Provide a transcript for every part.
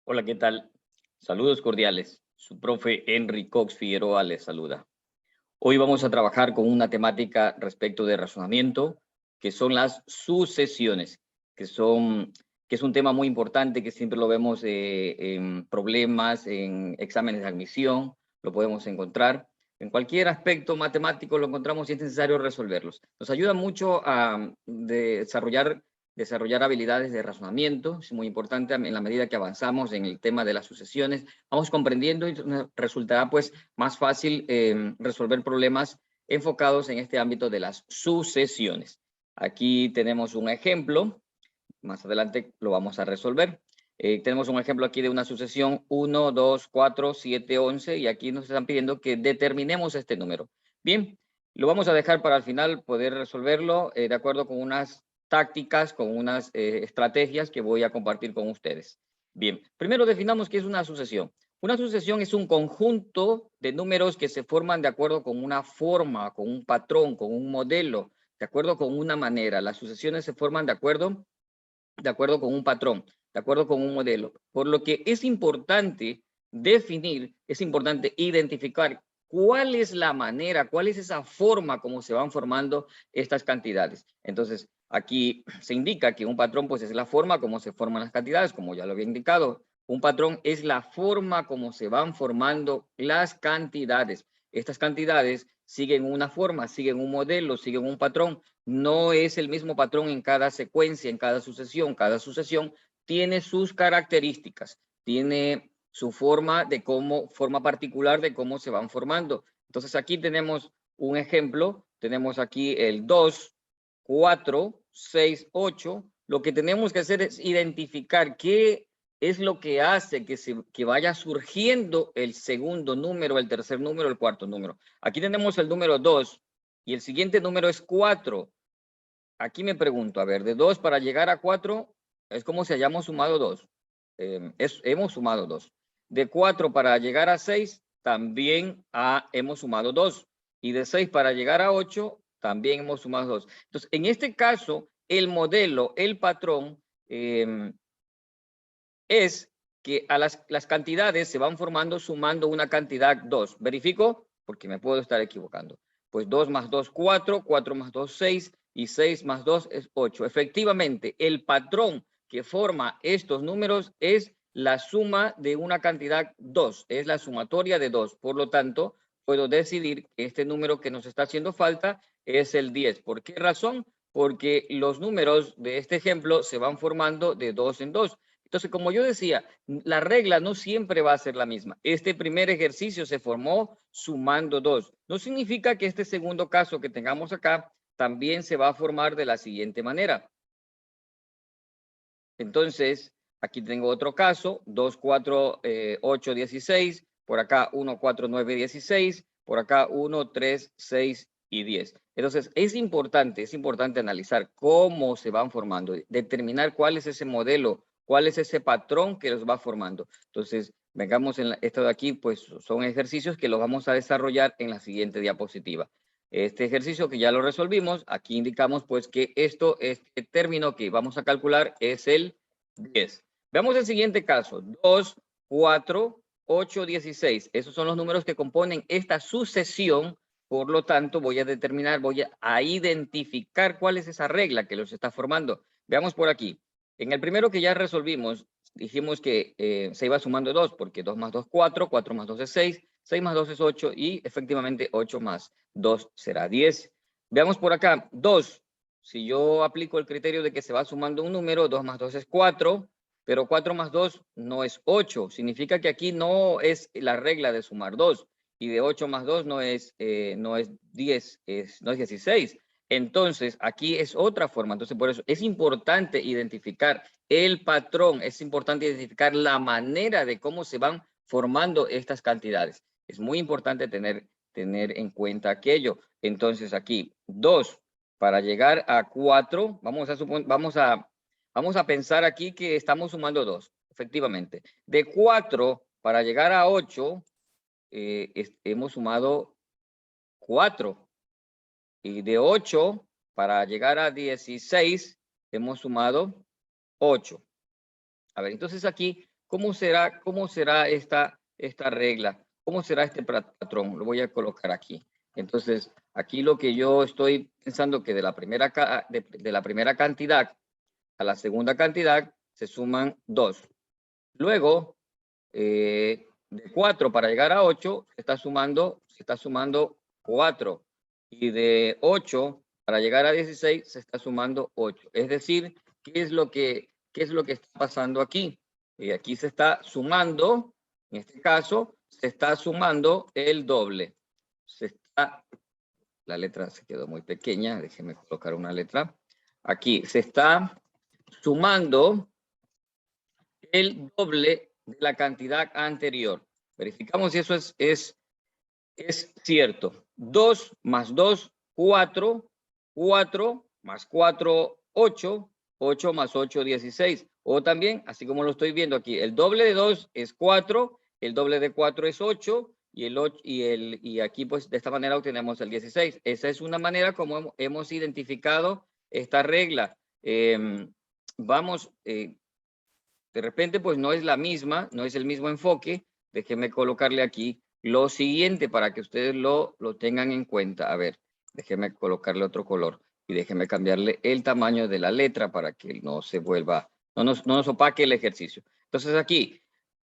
Hola, ¿qué tal? Saludos cordiales. Su profe Henry Cox Figueroa les saluda. Hoy vamos a trabajar con una temática respecto de razonamiento, que son las sucesiones, que es un tema muy importante que siempre lo vemos en problemas, en exámenes de admisión, lo podemos encontrar. En cualquier aspecto matemático lo encontramos y es necesario resolverlos. Nos ayuda mucho a desarrollar habilidades de razonamiento, es muy importante en la medida que avanzamos en el tema de las sucesiones, vamos comprendiendo y resultará pues más fácil resolver problemas enfocados en este ámbito de las sucesiones. Aquí tenemos un ejemplo, más adelante lo vamos a resolver. Tenemos un ejemplo aquí de una sucesión 1, 2, 4, 7, 11 y aquí nos están pidiendo que determinemos este número. Bien, lo vamos a dejar para al final poder resolverlo de acuerdo con unas tácticas, con unas estrategias que voy a compartir con ustedes. Bien, primero definamos qué es una sucesión. Una sucesión es un conjunto de números que se forman de acuerdo con una forma, con un patrón, con un modelo, de acuerdo con una manera. Las sucesiones se forman de acuerdo con un patrón, de acuerdo con un modelo. Por lo que es importante definir, es importante identificar cuál es la manera, cuál es esa forma como se van formando estas cantidades. Entonces, aquí se indica que un patrón pues es la forma como se forman las cantidades, como ya lo había indicado. Un patrón es la forma como se van formando las cantidades. Estas cantidades siguen una forma, siguen un modelo, siguen un patrón. No es el mismo patrón en cada secuencia, en cada sucesión. Cada sucesión tiene sus características, tiene su forma particular de cómo se van formando. Entonces aquí tenemos un ejemplo, tenemos aquí el 2, 4, 6, 8. Lo que tenemos que hacer es identificar qué es lo que hace que vaya surgiendo el segundo número, el tercer número, el cuarto número. Aquí tenemos el número 2 y el siguiente número es 4. Aquí me pregunto, a ver, de 2 para llegar a 4, es como si hayamos sumado 2. Hemos sumado 2. De 4 para llegar a 6, también hemos sumado 2. Y de 6 para llegar a 8, también hemos sumado 2. Entonces, en este caso, el modelo, el patrón, es que a las cantidades se van formando sumando una cantidad 2. ¿Verifico? Porque me puedo estar equivocando. Pues 2 más 2, 4, 4 más 2, 6 y 6 más 2 es 8. Efectivamente, el patrón que forma estos números es la suma de una cantidad 2, es la sumatoria de 2. Por lo tanto, puedo decidir que este número que nos está haciendo falta es el 10. ¿Por qué razón? Porque los números de este ejemplo se van formando de 2 en 2. Entonces, como yo decía, la regla no siempre va a ser la misma. Este primer ejercicio se formó sumando 2. No significa que este segundo caso que tengamos acá también se va a formar de la siguiente manera. Entonces, aquí tengo otro caso, 2, 4, 8, 16. Por acá 1, 4, 9, 16. Por acá 1, 3, 6 y 10. Entonces, es importante analizar cómo se van formando, determinar cuál es ese modelo, cuál es ese patrón que los va formando. Entonces, vengamos en esto de aquí, pues son ejercicios que los vamos a desarrollar en la siguiente diapositiva. Este ejercicio que ya lo resolvimos, aquí indicamos pues que este término que vamos a calcular es el 10. Veamos el siguiente caso, 2, 4, 8, 16. Esos son los números que componen esta sucesión. Por lo tanto, voy a identificar cuál es esa regla que los está formando. Veamos por aquí. En el primero que ya resolvimos, dijimos que se iba sumando 2, porque 2 más 2, 4, 4 más 2 es 6, 6 más 2 es 8 y efectivamente 8 más 2 será 10. Veamos por acá, 2. Si yo aplico el criterio de que se va sumando un número, 2 más 2 es 4, pero 4 más 2 no es 8. Significa que aquí no es la regla de sumar 2. Y de 8 más 2 no es 10, no es 16. Entonces, aquí es otra forma. Entonces, por eso es importante identificar el patrón, es importante identificar la manera de cómo se van formando estas cantidades. Es muy importante tener en cuenta aquello. Entonces, aquí, 2 para llegar a 4, vamos a pensar aquí que estamos sumando 2, efectivamente. De 4 para llegar a 8, hemos sumado 4. Y de 8 para llegar a 16, hemos sumado 8. A ver, entonces aquí ¿cómo será esta regla? ¿Cómo será este patrón? Lo voy a colocar aquí. Entonces, aquí lo que yo estoy pensando que de la primera cantidad a la segunda cantidad se suman 2. Luego, de 4 para llegar a 8, se está sumando 4. Y de 8 para llegar a 16, se está sumando 8. Es decir, ¿qué es lo que está pasando aquí? Y aquí se está sumando, en este caso, se está sumando el doble. La letra se quedó muy pequeña, déjenme colocar una letra. Aquí se está sumando el doble de la cantidad anterior. Verificamos si eso es cierto. 2 más 2, 4. 4 más 4, 8. 8 más 8, 16. O también, así como lo estoy viendo aquí, el doble de 2 es 4, el doble de 4 es 8, y aquí pues de esta manera obtenemos el 16. Esa es una manera como hemos identificado esta regla. De repente pues no es la misma, no es el mismo enfoque. Déjenme colocarle aquí lo siguiente para que ustedes lo tengan en cuenta. A ver, déjenme colocarle otro color y déjenme cambiarle el tamaño de la letra para que no se vuelva, no nos opaque el ejercicio. Entonces aquí,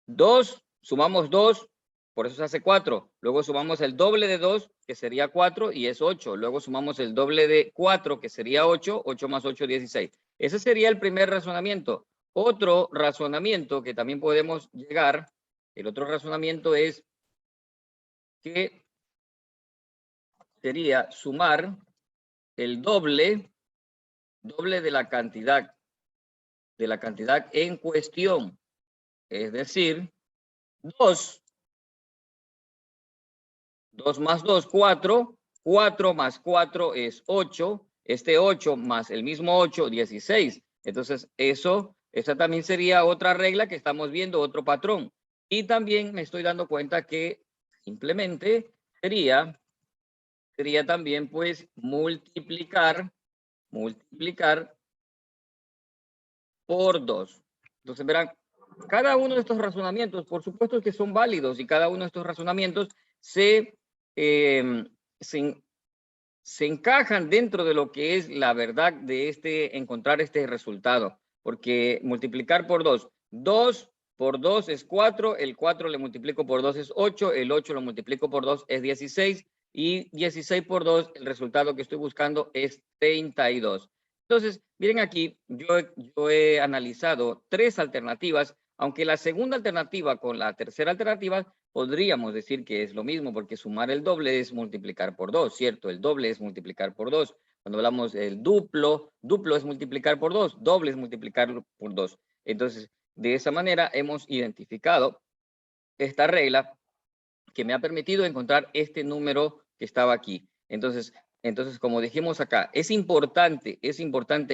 2, sumamos 2, por eso se hace 4. Luego sumamos el doble de 2, que sería 4, y es 8. Luego sumamos el doble de 4, que sería 8. 8 más 8, 16. Ese sería el primer razonamiento. Otro razonamiento que también podemos llegar, el otro razonamiento es que sería sumar el doble de la cantidad en cuestión. Es decir, 2 más 2, 4. 4 más 4 es 8. Este 8 más el mismo 8, 16. Entonces, esa también sería otra regla que estamos viendo, otro patrón. Y también me estoy dando cuenta que simplemente sería también pues multiplicar por 2. Entonces verán, cada uno de estos razonamientos, por supuesto que son válidos, y cada uno de estos razonamientos se encajan dentro de lo que es la verdad de encontrar este resultado. Porque multiplicar por 2, 2 por 2 es 4, el 4 le multiplico por 2 es 8, el 8 lo multiplico por 2 es 16, y 16 por 2, el resultado que estoy buscando es 32. Entonces, miren aquí, yo he analizado 3 alternativas, aunque la segunda alternativa con la tercera alternativa podríamos decir que es lo mismo, porque sumar el doble es multiplicar por 2, ¿cierto? El doble es multiplicar por 2. Cuando hablamos del duplo es multiplicar por 2, doble es multiplicar por 2. Entonces, de esa manera hemos identificado esta regla que me ha permitido encontrar este número que estaba aquí. Entonces, como dijimos acá, es importante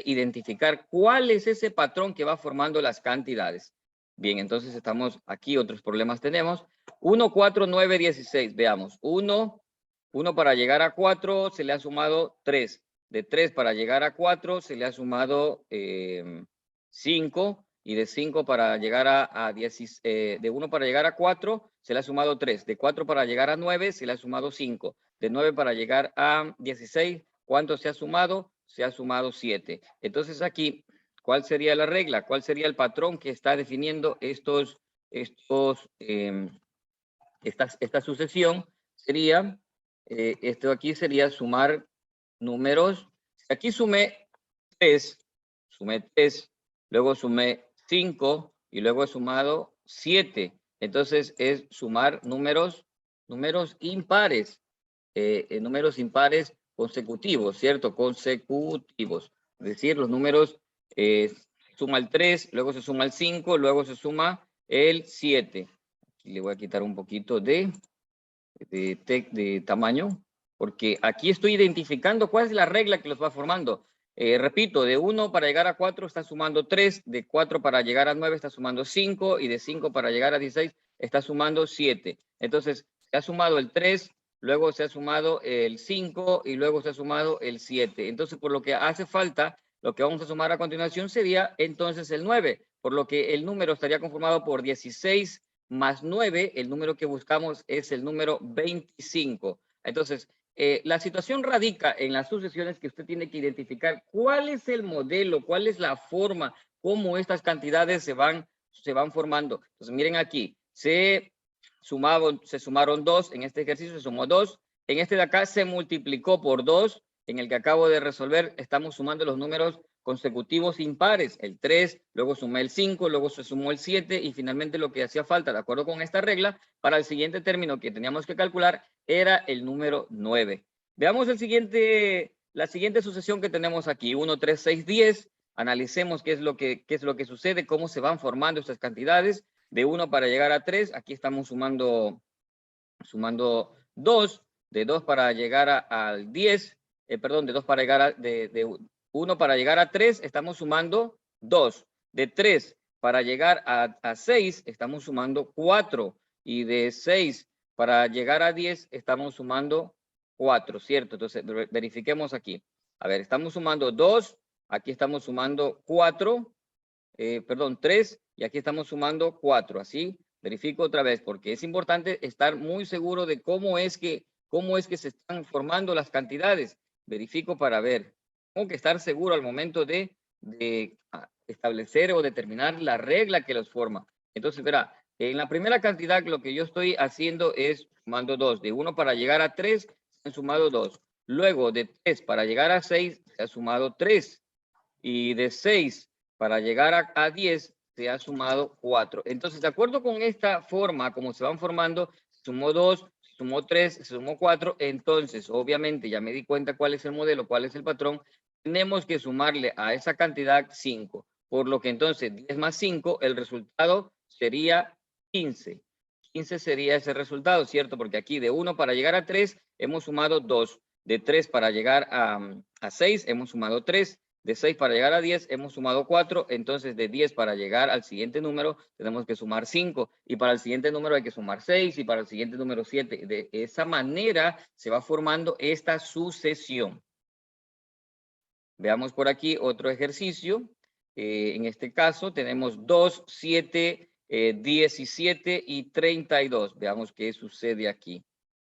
identificar cuál es ese patrón que va formando las cantidades. Bien, entonces estamos aquí, otros problemas tenemos. 1, 4, 9, 16. Veamos, 1 para llegar a 4 se le ha sumado 3. De 3 para llegar a 4 se le ha sumado 5. Y de 5 para llegar a 10, de 1 para llegar a 4 se le ha sumado 3. De 4 para llegar a 9 se le ha sumado 5. De 9 para llegar a 16, ¿cuánto se ha sumado? Se ha sumado 7. Entonces aquí, ¿cuál sería la regla? ¿Cuál sería el patrón que está definiendo esta sucesión? Sería, esto aquí sería sumar números. Aquí sumé 3, luego sumé 5 y luego he sumado 7. Entonces es sumar números impares, números impares consecutivos, ¿cierto? Consecutivos. Es decir, los números suma el 3, luego se suma el 5, luego se suma el 7. Aquí le voy a quitar un poquito de tamaño, porque aquí estoy identificando cuál es la regla que los va formando. Repito, de 1 para llegar a 4 está sumando 3, de 4 para llegar a 9 está sumando 5, y de 5 para llegar a 16 está sumando 7. Entonces, se ha sumado el 3, luego se ha sumado el 5 y luego se ha sumado el 7. Entonces, por lo que hace falta, lo que vamos a sumar a continuación sería entonces el 9, por lo que el número estaría conformado por 16 más 9, el número que buscamos es el número 25. Entonces, la situación radica en las sucesiones que usted tiene que identificar cuál es el modelo, cuál es la forma, cómo estas cantidades se van formando. Entonces, miren aquí, se sumaron 2, en este ejercicio se sumó 2, en este de acá se multiplicó por 2, en el que acabo de resolver estamos sumando los números consecutivos impares, el 3, luego sumé el 5, luego se sumó el 7 y finalmente lo que hacía falta, de acuerdo con esta regla, para el siguiente término que teníamos que calcular era el número 9. Veamos la siguiente sucesión que tenemos aquí, 1, 3, 6, 10. Analicemos qué es lo que sucede, cómo se van formando estas cantidades. De 1 para llegar a 3, aquí estamos sumando 2, de 2 para llegar al 10, de 2 para llegar de 1 para llegar a 3, estamos sumando 2. De 3 para llegar a 6, estamos sumando 4. Y de 6 para llegar a 10, estamos sumando 4, ¿cierto? Entonces, verifiquemos aquí. A ver, estamos sumando 2, aquí estamos sumando 3, y aquí estamos sumando 4, ¿así? Verifico otra vez, porque es importante estar muy seguro de cómo es que se están formando las cantidades. Verifico para ver. Tengo que estar seguro al momento de establecer o determinar la regla que los forma. Entonces, verá, en la primera cantidad lo que yo estoy haciendo es sumando 2. De 1 para llegar a 3, se han sumado 2. Luego, de 3 para llegar a 6, se ha sumado 3. Y de 6 para llegar a 10, se ha sumado 4. Entonces, de acuerdo con esta forma, como se van formando, se sumó 2, se sumó 3, se sumó 4. Entonces, obviamente, ya me di cuenta cuál es el modelo, cuál es el patrón. Tenemos que sumarle a esa cantidad 5. Por lo que entonces, 10 más 5, el resultado sería 15. 15 sería ese resultado, ¿cierto? Porque aquí de 1 para llegar a 3, hemos sumado 2. De 3 para llegar a 6, hemos sumado 3. De 6 para llegar a 10 hemos sumado 4, entonces de 10 para llegar al siguiente número tenemos que sumar 5 y para el siguiente número hay que sumar 6 y para el siguiente número 7. De esa manera se va formando esta sucesión. Veamos por aquí otro ejercicio. En este caso tenemos 2, 7, 17 y 32. Veamos qué sucede aquí.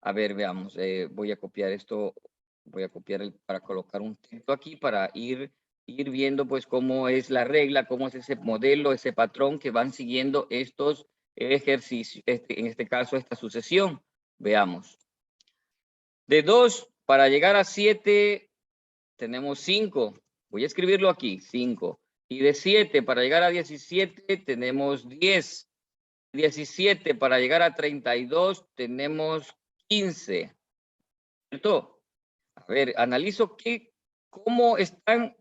A ver, veamos. Voy a copiar esto. Voy a copiar para colocar un texto aquí para ir viendo pues cómo es la regla, cómo es ese modelo, ese patrón que van siguiendo estos ejercicios, en este caso esta sucesión. Veamos. De 2 para llegar a 7 tenemos 5. Voy a escribirlo aquí, 5. Y de 7 para llegar a 17 tenemos 10. 17 para llegar a 32 tenemos 15. ¿Cierto? A ver, analizo cómo están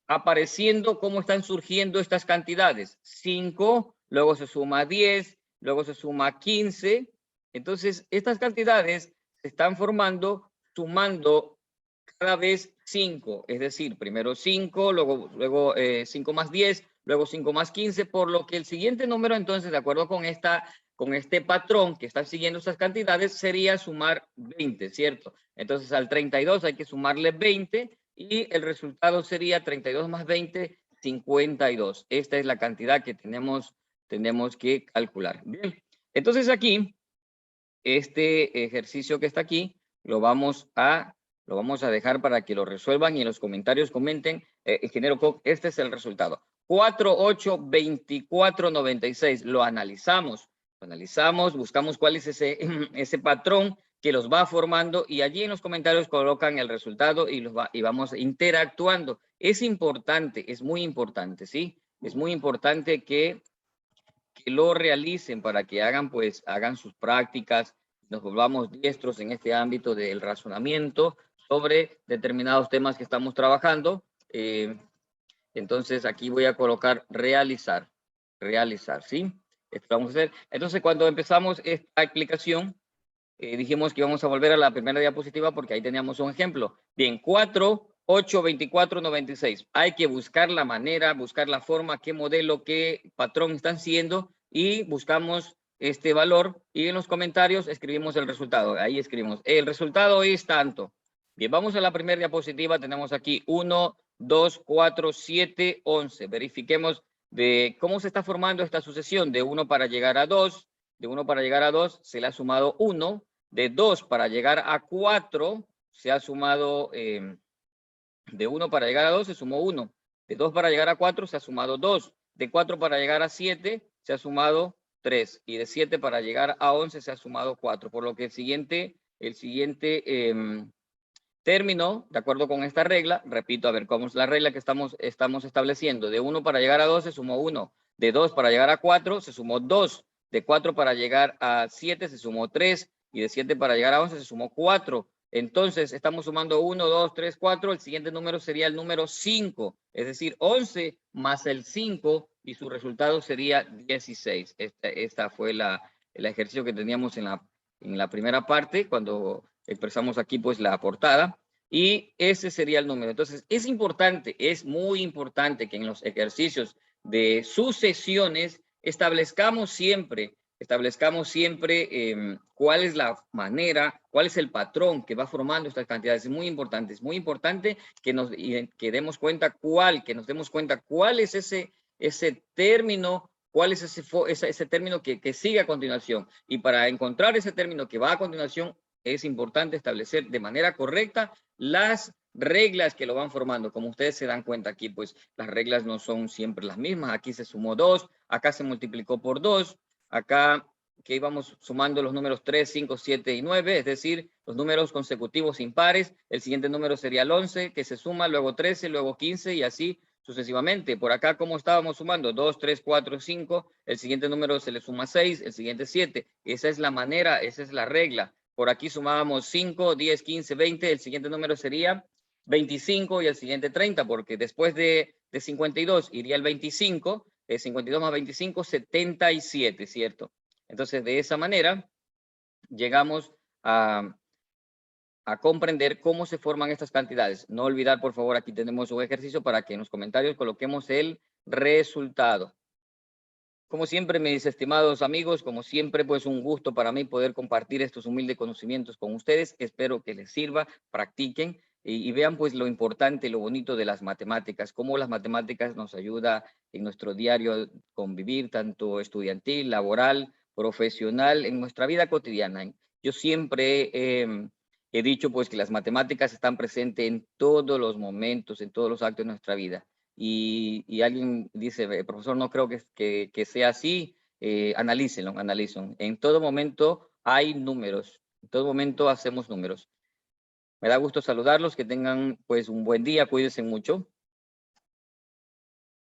apareciendo, cómo están surgiendo estas cantidades. 5, luego se suma 10, luego se suma 15. Entonces, estas cantidades se están formando sumando cada vez 5. Es decir, primero 5, luego 5 más 10, luego 5 más 15, por lo que el siguiente número, entonces, de acuerdo con este patrón que están siguiendo estas cantidades, sería sumar 20, ¿cierto? Entonces, al 32 hay que sumarle 20 y el resultado sería 32 más 20, 52. Esta es la cantidad que tenemos que calcular. Bien, entonces aquí, este ejercicio que está aquí, lo vamos a dejar para que lo resuelvan y en los comentarios comenten, ingeniero Koch, este es el resultado. 4, 8, 24, 96. Lo analizamos, buscamos cuál es ese patrón que los va formando y allí en los comentarios colocan el resultado y vamos interactuando. Es importante, es muy importante, ¿sí? Es muy importante que lo realicen para que hagan sus prácticas, nos volvamos diestros en este ámbito del razonamiento sobre determinados temas que estamos trabajando. Entonces aquí voy a colocar realizar, ¿sí? Esto vamos a hacer. Entonces cuando empezamos esta explicación, dijimos que íbamos a volver a la primera diapositiva porque ahí teníamos un ejemplo. Bien, 4, 8, 24, 96. Hay que buscar la manera, buscar la forma, qué modelo, qué patrón están siguiendo y buscamos este valor y en los comentarios escribimos el resultado. Ahí escribimos, el resultado es tanto. Bien, vamos a la primera diapositiva. Tenemos aquí 1, 2, 4, 7, 11. Verifiquemos de cómo se está formando esta sucesión de 1 para llegar a 2. De 1 para llegar a 2 se le ha sumado 1. De 2 para llegar a 4 se ha sumado, de 1 para llegar a 2 se sumó 1. De 2 para llegar a 4 se ha sumado 2. De 4 para llegar a 7 se ha sumado 3. Y de 7 para llegar a 11 se ha sumado 4. Por lo que el siguiente término, de acuerdo con esta regla, repito, a ver, ¿cómo es la regla que estamos estableciendo? De 1 para llegar a 2 se sumó 1. De 2 para llegar a 4 se sumó 2. De 4 para llegar a 7 se sumó 3. Y de 7 para llegar a 11 se sumó 4. Entonces, estamos sumando 1, 2, 3, 4. El siguiente número sería el número 5. Es decir, 11 más el 5 y su resultado sería 16. Esta fue el ejercicio que teníamos en la primera parte, cuando expresamos aquí pues la portada, y ese sería el número. Entonces, es importante, es muy importante que en los ejercicios de sucesiones establezcamos siempre cuál es la manera, cuál es el patrón que va formando estas cantidades. Es muy importante que nos demos cuenta cuál es ese término, cuál es ese término que sigue a continuación. Y para encontrar ese término que va a continuación, es importante establecer de manera correcta las reglas que lo van formando. Como ustedes se dan cuenta aquí, pues las reglas no son siempre las mismas. Aquí se sumó 2, acá se multiplicó por 2, acá que íbamos sumando los números 3, 5, 7 y 9, es decir, los números consecutivos impares. El siguiente número sería el 11, que se suma, luego 13, luego 15 y así sucesivamente. Por acá, ¿cómo estábamos sumando? 2, 3, 4, 5. El siguiente número se le suma 6, el siguiente 7. Esa es la manera, esa es la regla. Por aquí sumábamos 5, 10, 15, 20. El siguiente número sería 25 y el siguiente 30, porque después de 52 iría el 25. 52 más 25, 77, ¿cierto? Entonces, de esa manera, llegamos a comprender cómo se forman estas cantidades. No olvidar, por favor, aquí tenemos un ejercicio para que en los comentarios coloquemos el resultado. Como siempre, mis estimados amigos, como siempre, pues un gusto para mí poder compartir estos humildes conocimientos con ustedes. Espero que les sirva, practiquen y vean pues lo importante, lo bonito de las matemáticas, cómo las matemáticas nos ayuda en nuestro diario convivir, tanto estudiantil, laboral, profesional, en nuestra vida cotidiana. Yo siempre he dicho pues que las matemáticas están presentes en todos los momentos, en todos los actos de nuestra vida. Y alguien dice, profesor, no creo que sea así, analícenlo. En todo momento hay números, en todo momento hacemos números. Me da gusto saludarlos, que tengan pues un buen día, cuídense mucho.